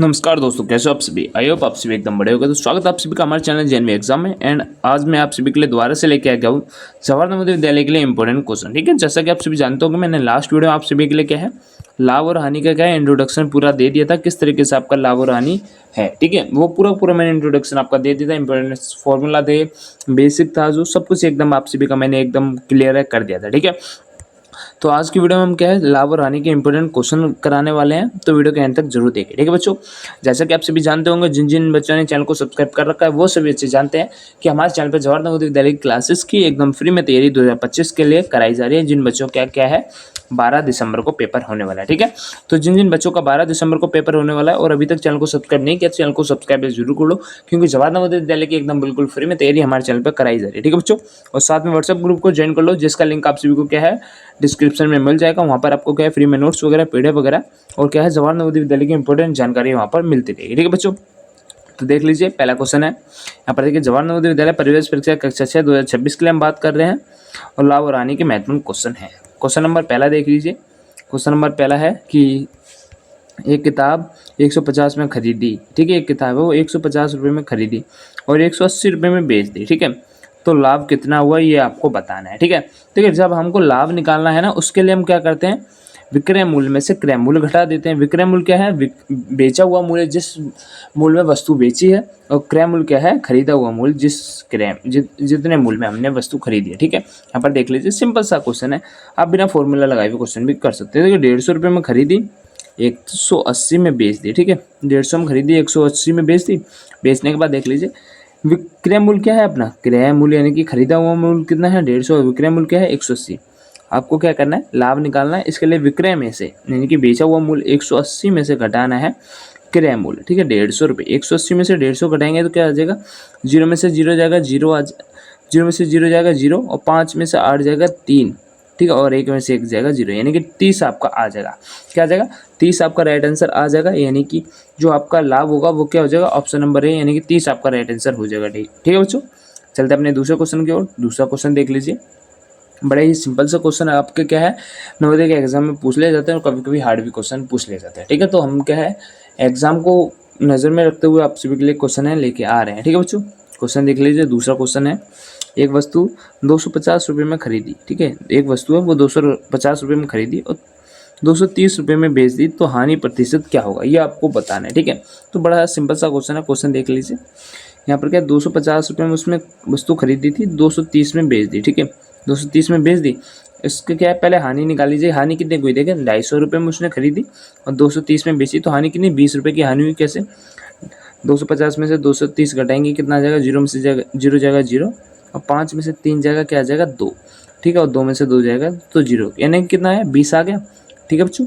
नमस्कार दोस्तों, कैसे हो आप सभी। आई होप आप सभी एकदम बड़े हो गए। तो स्वागत है आप सभी का हमारे चैनल जेएनवी एग्जाम में। एंड आज मैं आप सभी के लिए दोबारा से लेके आ गया हूँ जवाहर नवोदय विद्यालय के लिए इंपॉर्टेंट क्वेश्चन। ठीक है, जैसा कि आप सभी जानते हो कि मैंने लास्ट वीडियो आप सभी के लिए क्या है, लाभ और हानि का क्या है, इंट्रोडक्शन पूरा दे दिया था, किस तरीके से आपका लाभ और हानि है। ठीक है, वो पूरा मैंने इंट्रोडक्शन आपका दे दिया था, इंपॉर्टेंट फॉर्मूला थे, बेसिक था, जो सब कुछ एकदम आप सभी का मैंने एकदम क्लियर कर दिया था। ठीक है, तो आज की वीडियो में हम क्या है, लाभ और हानि के इंपॉर्टेंट क्वेश्चन कराने वाले हैं, तो वीडियो के एंड तक जरूर देखिए। ठीक है बच्चों, जैसा कि आप सभी जानते होंगे, जिन जिन बच्चों ने चैनल को सब्सक्राइब कर रखा है वो सभी अच्छे जानते हैं कि हमारे चैनल पर जवाहर नवोदय विद्यालय की क्लासेस की एकदम फ्री में तैयारी 2025 के लिए कराई जा रही है। जिन बच्चों का क्या है, 12 दिसंबर को पेपर होने वाला है। ठीक है, तो जिन जिन बच्चों का 12 दिसंबर को पेपर होने वाला है और अभी तक चैनल को सब्सक्राइब नहीं किया, चैनल को सब्सक्राइब जरूर कर लो, क्योंकि जवाहर नवोदय विद्यालय की एकदम बिल्कुल फ्री में तैयारी हमारे चैनल पर कराई जा रही है। ठीक है बच्चों, और साथ में व्हाट्सएप ग्रुप को ज्वाइन कर लो, जिसका लिंक आप सभी को क्या है डिस्क्रिप्शन में मिल जाएगा। वहाँ पर आपको क्या है, फ्री में नोट्स वगैरह, पीडीएफ वगैरह और क्या है, जवाहर नवोदय विद्यालय की इंपॉर्टेंट जानकारी वहाँ पर मिलती रहेगी। ठीक है बच्चों, तो देख लीजिए पहला क्वेश्चन है यहाँ पर। देखिए, जवाहर नवोदय विद्यालय परिवेश परीक्षा कक्षा 6 2026 के लिए हम बात कर रहे हैं और लाभ और हानि के महत्वपूर्ण क्वेश्चन है। क्वेश्चन नंबर पहला देख लीजिए। क्वेश्चन नंबर पहला है कि एक किताब 150 में खरीदी। ठीक है, एक किताब है वो 150 रुपये में खरीदी और 180 रुपये में बेच दी। ठीक है, तो लाभ कितना हुआ ये आपको बताना है। ठीक है, देखिए जब हमको लाभ निकालना है ना, उसके लिए हम क्या करते हैं, विक्रय मूल्य में से क्रय मूल्य घटा देते हैं। विक्रय मूल्य क्या है, बेचा हुआ मूल्य, जिस मूल्य में वस्तु बेची है, और क्रय मूल्य क्या है, खरीदा हुआ मूल्य, जितने मूल्य में हमने वस्तु खरीदी है। ठीक है, यहाँ पर देख लीजिए, सिंपल सा क्वेश्चन है, आप बिना फॉर्मूला लगाए हुए क्वेश्चन भी कर सकते हैं। देखिए 150 रुपये में खरीदी, 180 में बेच दी। ठीक है, 150 में खरीदी, 180 में बेच दी। बेचने के बाद देख लीजिए विक्रय मूल्य क्या है अपना, क्रय मूल्य यानी कि खरीदा हुआ मूल्य कितना है, 150, विक्रय मूल्य क्या है 180। आपको क्या करना है, लाभ निकालना है। इसके लिए विक्रय में से यानी कि बेचा हुआ मूल्य 180 में से घटाना है क्रय मूल्य। ठीक है, 150 रुपये, 180 में से 150 घटाएंगे तो क्या आ जाएगा, 0 में से 0 जाएगा 0, 0 में से 0 जाएगा 0, और 5 में से 8 जाएगा 3। ठीक है, और 1 में से 1 जाएगा 0, यानी कि 30 आपका आ जाएगा। क्या आ जाएगा, 30 आपका राइट आंसर आ जाएगा। यानी कि जो आपका लाभ होगा वो क्या हो जाएगा, ऑप्शन नंबर ए, यानी कि 30 आपका राइट आंसर हो जाएगा। ठीक है बच्चों, चलते अपने दूसरे क्वेश्चन की ओर। दूसरा क्वेश्चन देख लीजिए, बड़ा ही सिंपल सा क्वेश्चन है। आपके क्या है, नवोदय के एग्जाम में पूछ लिए जाते हैं और कभी कभी हार्ड भी क्वेश्चन पूछ लिए जाते हैं। ठीक है, तो हम क्या है, एग्जाम को नज़र में रखते हुए आप सभी के लिए क्वेश्चन है लेके आ रहे हैं। ठीक है बच्चों, क्वेश्चन देख लीजिए। दूसरा क्वेश्चन है, एक वस्तु 250 रुपये में खरीदी। ठीक है, एक वस्तु है वो 250 रुपये में खरीदी और 230 रुपये में बेच दी, तो हानि प्रतिशत क्या होगा ये आपको बताना है। ठीक है, तो बड़ा सिंपल सा क्वेश्चन है। क्वेश्चन देख लीजिए, यहाँ पर क्या 250 रुपये में उसमें वस्तु खरीदी थी, 230 में बेच दी। ठीक है, 230 में बेच दी। इसके क्या है, पहले हानि निकाल लीजिए। हानि कितने हुई, देखें 250 रुपये में उसने खरीदी और 230 में बेची, तो हानि कितनी, 20 रुपये की हानि हुई। कैसे, 250 में से 230 घटाएंगे, कितना आ जाएगा, 0 में से जीरो जाएगा 0, और 5 में से 3 जाएगा, क्या आ जाएगा 2। ठीक है, और 2 में से 2 जाएगा तो 0, यानी कितना है, 20 आ गया। ठीक है बच्चों,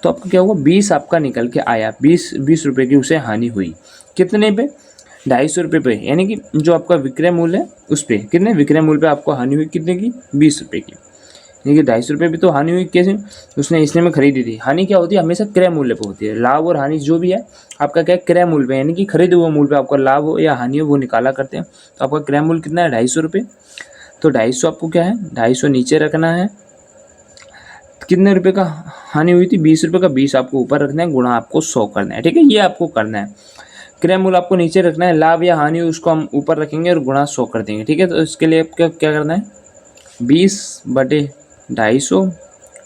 तो आपका क्या होगा, 20 आपका निकल के आया। 20 रुपये की उसे हानि हुई। कितने पे, 250 रुपये पे, यानी कि जो आपका विक्रय मूल्य है उस पर कितने, विक्रय मूल्य पे आपको हानि हुई कितने की, 20 रुपये की। यानी कि 250 रुपये भी तो हानि हुई। कैसे, उसने इसने में खरीदी थी। हानि क्या होती है, हमेशा क्रय मूल्य पे होती है। लाभ और हानि जो भी है आपका क्या है, क्रय मूल्य पे, यानी कि खरीदे हुए मूल्य पे आपका लाभ हो या हानि हो वो निकाला करते हैं। तो आपका क्रय मूल्य कितना है, 250 रुपये। तो 250 आपको क्या है, 250 नीचे रखना है। कितने रुपए का हानि हुई थी, 20 रुपये का, 20 आपको ऊपर रखना है, गुणा आपको 100 करना है। ठीक है, ये आपको करना है। क्रय मूल्य आपको नीचे रखना है, लाभ या हानि उसको हम ऊपर रखेंगे और गुणा 100 कर देंगे। ठीक है, तो इसके लिए क्या क्या करना है, 20/250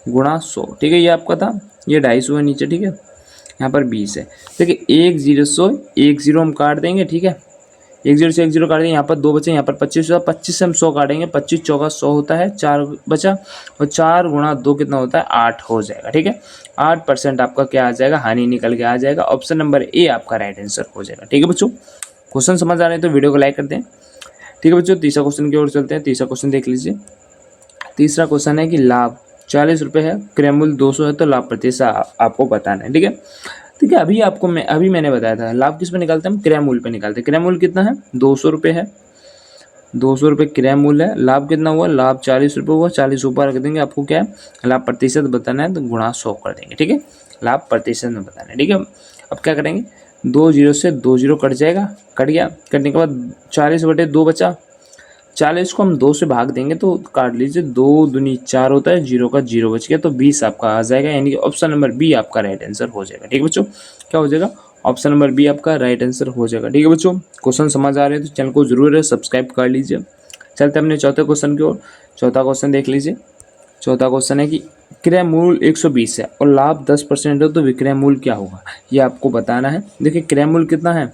गुणा 100। ठीक है, ये आपका था, ये 250 है नीचे। ठीक है, यहाँ पर 20 है। देखिए 1 0 100, 1 0 हम काट देंगे। ठीक है, 1 0 से 1 0 काट देंगे, यहाँ पर 2 बचे, यहाँ पर 25 होता है, 25 से हम 100 काटेंगे, 25 चौका 100 होता है, 4 बचा, और 4 गुणा 2 कितना होता है, 8 हो जाएगा। ठीक है, 8% आपका क्या आ जाएगा, हानि निकल के आ जाएगा। ऑप्शन नंबर ए आपका राइट आंसर हो जाएगा। ठीक है बच्चों, क्वेश्चन समझ आ रहे हैं तो वीडियो को लाइक कर दें। ठीक है बच्चों, तीसरा क्वेश्चन की ओर चलते हैं। तीसरा क्वेश्चन देख लीजिए। तीसरा क्वेश्चन है कि लाभ 40 रुपये है, क्रय मूल्य 200 है, तो लाभ प्रतिशत आपको बताना है। ठीक है, ठीक है, अभी मैंने बताया था लाभ किस पे निकालते हैं हम, क्रय मूल्य पे निकालते हैं। क्रय मूल्य कितना है, 200 रुपये है, 200 रुपये क्रय मूल्य है। लाभ कितना हुआ, लाभ 40 रुपये हुआ, 40 ऊपर रख देंगे। आपको क्या है, लाभ प्रतिशत बताना है, तो गुणा 100 कर देंगे। ठीक है, लाभ प्रतिशत में बताना है। ठीक है, अब क्या करेंगे, 2 0 से 2 0 कट जाएगा, कट गया। कटने के बाद 40/2 बचा, 40 को हम 2 से भाग देंगे तो काट लीजिए, 2 दूनी 4 होता है, 0 का 0 बच गया, तो 20 आपका आ जाएगा। यानी कि ऑप्शन नंबर बी आपका राइट आंसर हो जाएगा। ठीक है बच्चों, क्या हो जाएगा, ऑप्शन नंबर बी आपका राइट आंसर हो जाएगा। ठीक है बच्चों, क्वेश्चन समझ आ रहे हैं तो चैनल को जरूर सब्सक्राइब कर लीजिए। चलते अपने चौथे क्वेश्चन की ओर। चौथा क्वेश्चन देख लीजिए। चौथा क्वेश्चन है कि क्रय मूल्य 120 है और लाभ 10% है तो विक्रय मूल्य क्या होगा, ये आपको बताना है। देखिए क्रय मूल्य कितना है,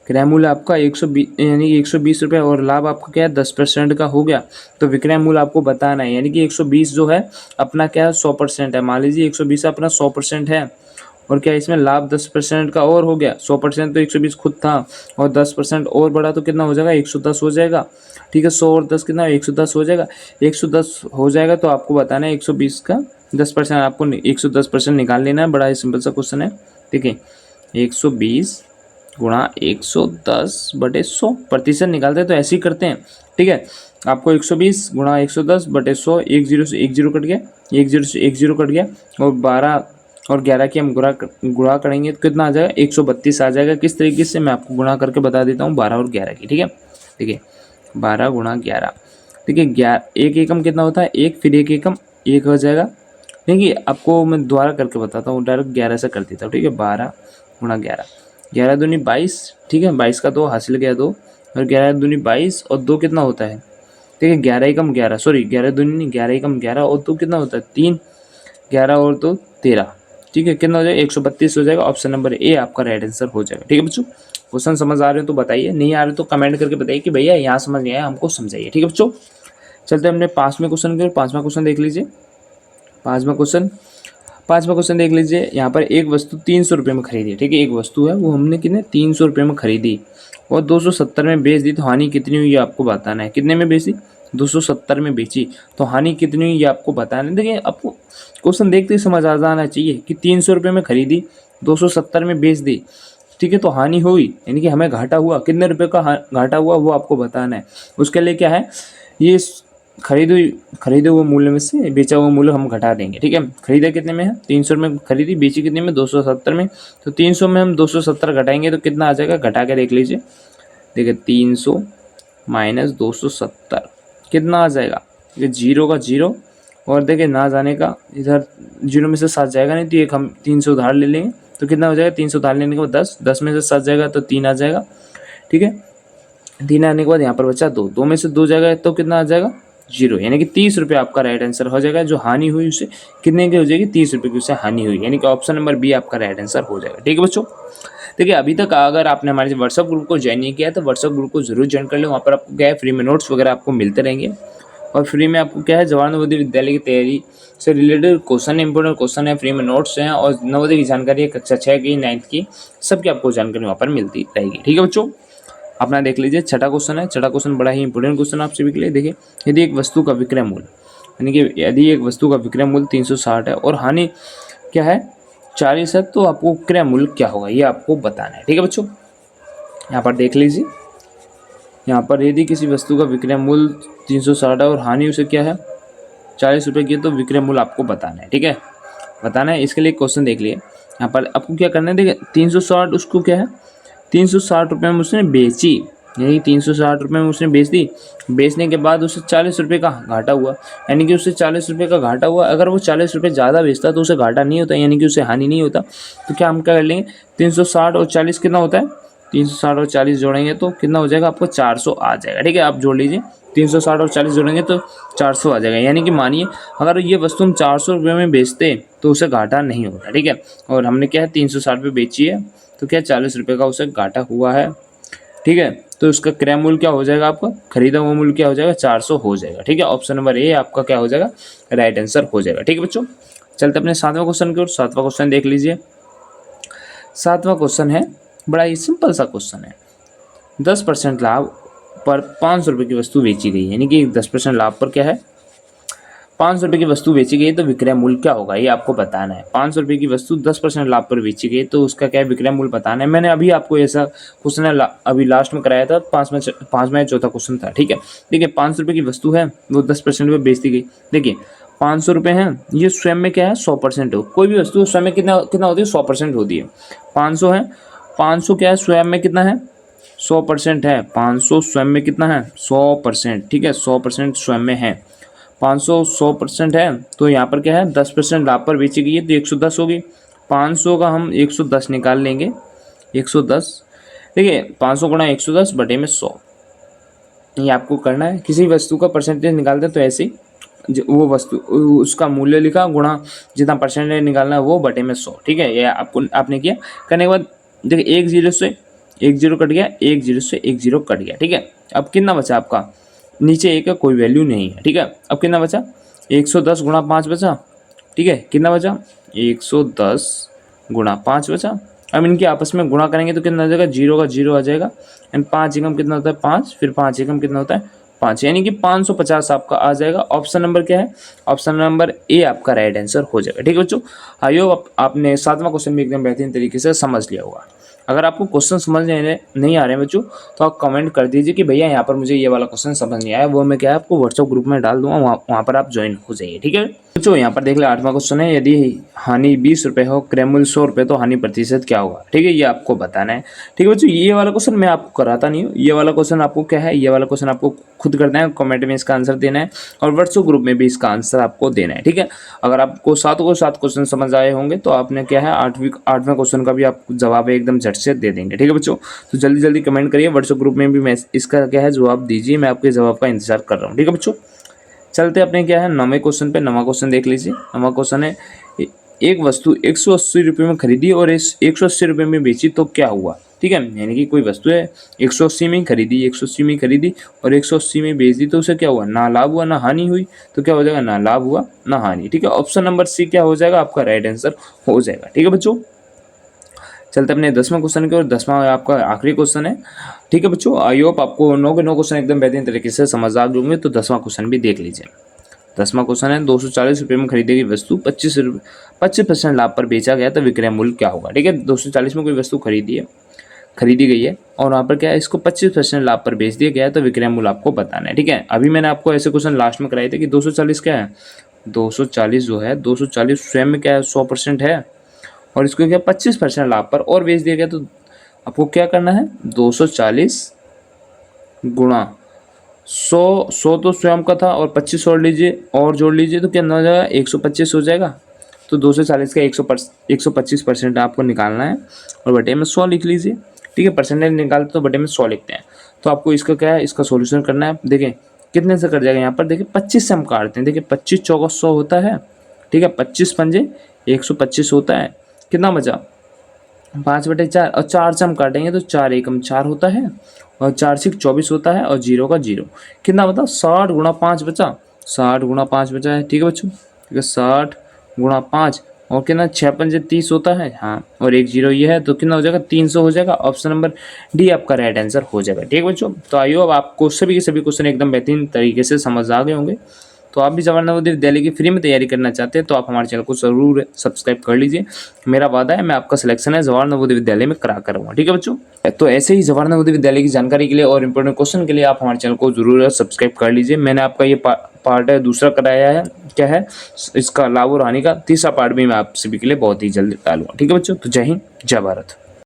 क्रय मूल्य आपका 120 यानी कि 120 रुपये और लाभ आपका क्या है 10% का हो गया, तो विक्रय मूल्य आपको बताना है। यानी कि 120 जो है अपना क्या है 100% है, मान लीजिए 120 अपना 100% है और क्या इसमें लाभ 10% का और हो गया। 100% तो 120 खुद था और 10% और बढ़ा तो कितना हो जाएगा 110 हो जाएगा। ठीक है, 100 और 10 कितना 110 हो जाएगा। 110 हो जाएगा तो आपको बताना है 120 का 10% आपको 110% निकाल लेना है। बड़ा ही सिंपल सा क्वेश्चन है। ठीक है, 120 गुणा 110/100 प्रतिशत निकालते हैं तो ऐसे ही करते हैं। ठीक है, आपको 120 गुणा 110/100, 10 से 10 कट गया, 10 से 10 कट गया और 12 और 11 की हम गुणा करेंगे तो कितना आ जाएगा 132 आ जाएगा। किस तरीके से मैं आपको गुणा करके बता देता हूँ 12 और 11 की। ठीक है, देखिए 12 गुणा 11, ठीक है, एक एकम कितना होता है एक, फिर एक एकम एक हो जाएगा। देखिए आपको मैं दोबारा करके बताता हूँ, डायरेक्ट 11 से कर देता हूँ। ठीक है, 12 गुणा 11, 11 दूनी 22, ठीक है 22 का 2 हासिल गया 2 और 11 दूनी 22 और 2 कितना होता है, ठीक है 11 एकम 11, सॉरी 11 दूनी नहीं 11 एकम 11 और 2 कितना होता है 3, 11 और 2 13। ठीक है, कितना हो जाएगा 132 हो जाएगा। ऑप्शन नंबर ए आपका राइट आंसर हो जाएगा। ठीक है बच्चों, क्वेश्चन समझ आ रहे हो तो बताइए, नहीं आ रहे तो कमेंट करके बताइए कि भैया यहाँ समझ नहीं आया हमको समझाइए। ठीक है बच्चों, चलते हमने पाँचवें क्वेश्चन की ओर। पाँचवा क्वेश्चन देख लीजिए। पाँचवा क्वेश्चन देख लीजिए। यहाँ पर एक वस्तु 300 रुपये में खरीदी। ठीक है, एक वस्तु है वो हमने कितने 300 रुपये में खरीदी और 270 में बेच दी तो हानि कितनी हुई ये आपको बताना है। कितने में बेची 270 में बेची तो हानि कितनी हुई ये आपको बताना है। देखिए आपको क्वेश्चन देखते ही समझ आ जाना चाहिए कि 300 रुपये में खरीदी 270 में बेच दी, ठीक है, तो हानि हुई यानी कि हमें घाटा हुआ। कितने रुपए का घाटा हुआ वो आपको बताना है। उसके लिए क्या है, ये खरीदे हुए मूल्य में से बेचा हुआ मूल्य हम घटा देंगे। ठीक है, खरीदा कितने में है 300 में खरीदी, बेची कितने में 270 में, तो 300 में हम 270 घटाएंगे तो कितना आ जाएगा, घटा के देख लीजिए। देखिए 300 माइनस 270 कितना आ जाएगा, ये 0 का 0 और देखिए ना जाने का इधर 0 में से 7 जाएगा नहीं तो एक हम 300 उधार ले लेंगे तो कितना हो जाएगा 300 उधार लेने के बाद 10 में से 7 जाएगा तो 3 आ जाएगा। ठीक है, 3 आने के बाद यहाँ पर बचा 2 में से 2 जाएगा तो कितना आ जाएगा 0, यानी कि 30 रुपये आपका राइट आंसर हो जाएगा। जो हानि हुई उसे कितने की हो जाएगी 30 रुपये की उसे हानि हुई, यानी कि ऑप्शन नंबर बी आपका राइट आंसर हो जाएगा। ठीक है बच्चों, देखिए अभी तक अगर आपने हमारे व्हाट्सअप ग्रुप को ज्वाइन नहीं किया तो व्हाट्सअप ग्रुप को जरूर ज्वाइन कर लें। वहाँ पर आपको क्या है फ्री में नोट्स वगैरह आपको मिलते रहेंगे और फ्री में आपको क्या है जवाहर नवोदय विद्यालय की तैयारी से रिलेटेड क्वेश्चन इंपोर्टेंट क्वेश्चन है, फ्री में नोट्स हैं और नवोदय की जानकारी है कक्षा 6 की 9th की सबकी आपको जानकारी वहाँ पर मिलती रहेगी। ठीक है बच्चों, अपना देख लीजिए छठा क्वेश्चन है। छठा क्वेश्चन बड़ा ही इंपॉर्टेंट क्वेश्चन आप सभी के लिए। देखिए यदि एक वस्तु का विक्रय मूल्य यानी कि यदि एक वस्तु का विक्रय मूल्य 360 है और हानि क्या है 40 है तो आपको क्रय मूल्य क्या होगा ये आपको बताना है। ठीक है बच्चों, यहाँ पर देख लीजिए। यहाँ पर यदि किसी वस्तु का विक्रय मूल्य 360 है और हानि उसे क्या है 40 रुपये की, तो विक्रय मूल्य आपको बताना है। ठीक है, बताना है। इसके लिए क्वेश्चन देख लिए। यहाँ पर आपको क्या करना है, देखिए 360 उसको क्या है 360 रुपये में उसने बेची, यानी 360 रुपये में उसने बेच दी। बेचने के बाद उसे 40 रुपये का घाटा हुआ, यानी कि उसे 40 रुपये का घाटा हुआ। अगर वो 40 रुपये ज़्यादा बेचता तो उसे घाटा नहीं होता, यानी कि उसे हानि नहीं होता। तो क्या हम क्या कर लेंगे 360 और 40 कितना होता है 360 और 40 जोड़ेंगे तो कितना हो जाएगा आपको 400 आ जाएगा। ठीक है, आप जोड़ लीजिए 360 और 40 जोड़ेंगे तो 400 आ जाएगा। यानी कि मानिए अगर ये वस्तु हम 400 रुपये में बेचते तो उसे घाटा नहीं होता। ठीक है, और हमने क्या है 360 पे बेची है तो क्या 40 रुपये का उसे घाटा हुआ है। ठीक है, तो उसका क्रय मूल्य क्या हो जाएगा आपका, खरीदा हुआ मूल्य क्या हो जाएगा 400 हो जाएगा। ठीक है, ऑप्शन नंबर ए आपका क्या हो जाएगा राइट आंसर हो जाएगा। ठीक है बच्चों, चलते अपने 7वां क्वेश्चन की ओर। 7वां क्वेश्चन देख लीजिए। 7वां क्वेश्चन है बड़ा ही सिंपल सा क्वेश्चन है। 10% लाभ पर 500 रुपये की वस्तु बेची गई, यानी कि 10% लाभ पर क्या है 500 रुपये की वस्तु बेची गई तो विक्रय मूल्य क्या होगा ये आपको बताना है। 500 रुपये की वस्तु 10% लाभ पर बेची गई तो उसका क्या है विक्रय मूल्य बताना है। मैंने अभी आपको ऐसा क्वेश्चन है अभी लास्ट में कराया था, 5वां चौथा क्वेश्चन था। ठीक है, देखिए 500 रुपये की वस्तु है वो 10% में बेच दी गई। देखिए 500 रुपये हैं, ये स्वयं में क्या है 100% हो। कोई भी वस्तु स्वयं में कितना कितना होती है 100% होती है। 500 है, 500 क्या है स्वयं में कितना है 100% है। 500 स्वयं में कितना है 100%। ठीक है, 100% स्वयं में है। 500 100% है तो यहाँ पर क्या है 10% लाभ पर बेची गई है तो 110 होगी। 500 का हम 110 निकाल लेंगे, 110, ठीक है। 500 गुणा 110 बटे में 100, ये आपको करना है। किसी वस्तु का परसेंटेज निकालते हैं तो ऐसे ही वो वस्तु उसका मूल्य लिखा गुणा जितना परसेंटेज निकालना है वो बटे में 100, ठीक है। ये आपको आपने किया। करने के बाद देखिए एक जीरो से एक जीरो कट गया, एक जीरो से एक जीरो कट गया, ठीक है। अब कितना बचा आपका, नीचे एक है, कोई वैल्यू नहीं है, ठीक है। अब कितना बचा, 110 गुणा 5 बचा, ठीक है। कितना बचा, 110 गुणा 5 बचा। अब इनके आपस में गुणा करेंगे तो कितना आ जाएगा, 0 का 0 आ जाएगा। एंड 5 एकम कितना होता है, 5, फिर 5 एकम कितना होता है, 5, यानी कि 550 आपका आ जाएगा। ऑप्शन नंबर क्या है, ऑप्शन नंबर ए आपका राइट आंसर हो जाएगा, ठीक है बच्चों। आई होप आपने 7वां क्वेश्चन भी एकदम बेहतरीन तरीके से समझ लिया होगा। अगर आपको क्वेश्चन समझ नहीं आ रहे हैं बच्चों, तो आप कमेंट कर दीजिए कि भैया यहाँ पर मुझे ये वाला क्वेश्चन समझ नहीं आया, वो मैं क्या है आपको व्हाट्सएप ग्रुप में डाल दूंगा, वहाँ पर आप ज्वाइन हो जाइए, ठीक है बच्चों। यहाँ पर देख ले 8वां क्वेश्चन है, यदि हानि 20 रुपये हो, क्रय मूल्य 100 रुपये, तो हानि प्रतिशत क्या होगा, ठीक है। ये आपको बताना है, ठीक है बच्चों। ये वाला क्वेश्चन मैं आपको कराता नहीं हूँ, ये वाला क्वेश्चन आपको क्या है, ये वाला क्वेश्चन आपको खुद करना है, कमेंट में इसका आंसर देना है और व्हाट्सएप ग्रुप में भी इसका आंसर आपको देना है, ठीक है। अगर आपको 7 क्वेश्चन समझ आए होंगे तो आपने क्या है 8वें क्वेश्चन का भी आप जवाब एकदम झट से दे देंगे, ठीक है बच्चों। तो जल्दी जल्दी कमेंट करिए, व्हाट्सएप ग्रुप में भी मैं इसका क्या है जवाब दीजिए, मैं आपके जवाब का इंतजार कर रहा हूँ, ठीक है बच्चों। चलते अपने क्या है 9वें क्वेश्चन पे। 9वां क्वेश्चन देख लीजिए। 9वां क्वेश्चन है, एक वस्तु 180 रुपये में खरीदी और इस 180 रुपये में बेची तो क्या हुआ, ठीक है। यानी कि कोई वस्तु है 180 में खरीदी, 180 में खरीदी और 180 में बेच दी, तो उसे क्या हुआ, ना लाभ हुआ ना हानि हुई। तो क्या हो जाएगा, ना लाभ हुआ ना हानि, ठीक है। ऑप्शन नंबर सी क्या हो जाएगा, आपका राइट आंसर हो जाएगा, ठीक है बच्चों। चलते अपने 10वें क्वेश्चन के, और 10वां आपका आखिरी क्वेश्चन है, ठीक है बच्चों। आई होप आपको 9 के 9 क्वेश्चन एकदम बेहतरीन तरीके से समझ आ जाएंगे। तो 10वां क्वेश्चन भी देख लीजिए। 10वां क्वेश्चन है, 240 रुपये में खरीदी गई वस्तु 25% लाभ पर बेचा गया तो विक्रय मूल्य क्या होगा, ठीक है। 240 में कोई वस्तु खरीदी गई है और वहाँ पर क्या है, इसको 25% लाभ पर बेच दिया गया है, तो विक्रय मूल्य आपको बताना है, ठीक है। अभी मैंने आपको ऐसे क्वेश्चन लास्ट में कराए थे कि 240 क्या है, 240 जो है 240 स्वयं में क्या है 100% है, और इसको क्या 25% लाभ पर और बेच दिया गया, तो आपको क्या करना है, 240 गुणा 100 तो स्वयं का था और 25 और लीजिए और जोड़ लीजिए, तो क्या हो जाएगा 125 हो जाएगा। तो 240 का 125% आपको निकालना है और बटे में 100 लिख लीजिए, ठीक है। परसेंटेज निकालते तो बटे में 100 लिखते हैं। तो आपको इसका क्या है, इसका सॉल्यूशन करना है। देखें कितने से कट जाएगा, यहाँ पर देखिए 25 से हम काटते हैं, देखिए 25 चौका 100 होता है, ठीक है। 25 पंजे 125 होता है, कितना बचा 5/4, और 4 से हम काटेंगे तो 4 एकम 4 होता है और 4 6 24 होता है और 0 का 0, कितना बता 60 गुणा 5 बचा, 60 गुणा 5 बचा है, ठीक है बच्चों, ठीक है। 60 गुणा 5 और कितना 6 पंजे 30 होता है, हाँ, और 1 0 ये है, तो कितना हो जाएगा 300 हो जाएगा। ऑप्शन नंबर डी आपका राइट आंसर हो जाएगा, ठीक है बच्चों। तो आइए अब आपको सभी के सभी क्वेश्चन एकदम बेहतरीन तरीके से समझ आ गए होंगे। तो आप भी जवाहर नवोदय विद्यालय की फ्री में तैयारी करना चाहते हैं तो आप हमारे चैनल को जरूर सब्सक्राइब कर लीजिए। मेरा वादा है मैं आपका सिलेक्शन है जवाहर नवोदय विद्यालय में करा करूँगा, ठीक है बच्चों। तो ऐसे ही जवाहर नवोदय विद्यालय की जानकारी के लिए और इंपॉर्टेंट क्वेश्चन के लिए आप हमारे चैनल को जरूर सब्सक्राइब कर लीजिए। मैंने आपका ये पार्ट है दूसरा कराया है, क्या है इसका लाभ और हानि का तीसरा पार्ट भी मैं आप सभी के लिए बहुत ही जल्दी डालूंगा, ठीक है बच्चों। तो जय हिंद जय भारत।